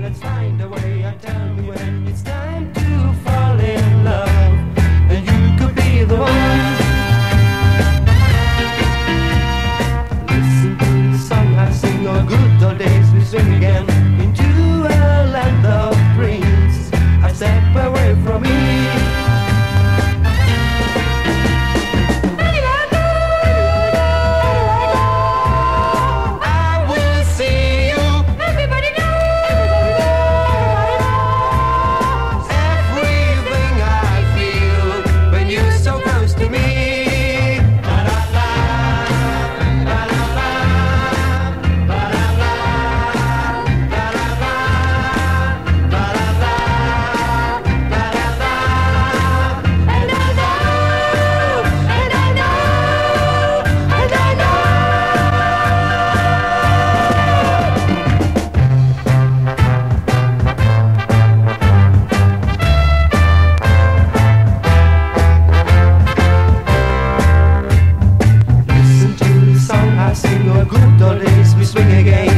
let's find a way. Tell me when it's time to fall in love, and you could be the one. Listen to the song I sing, all good old days we swing again into a land of dreams. I step away from me. Good old days we swing again.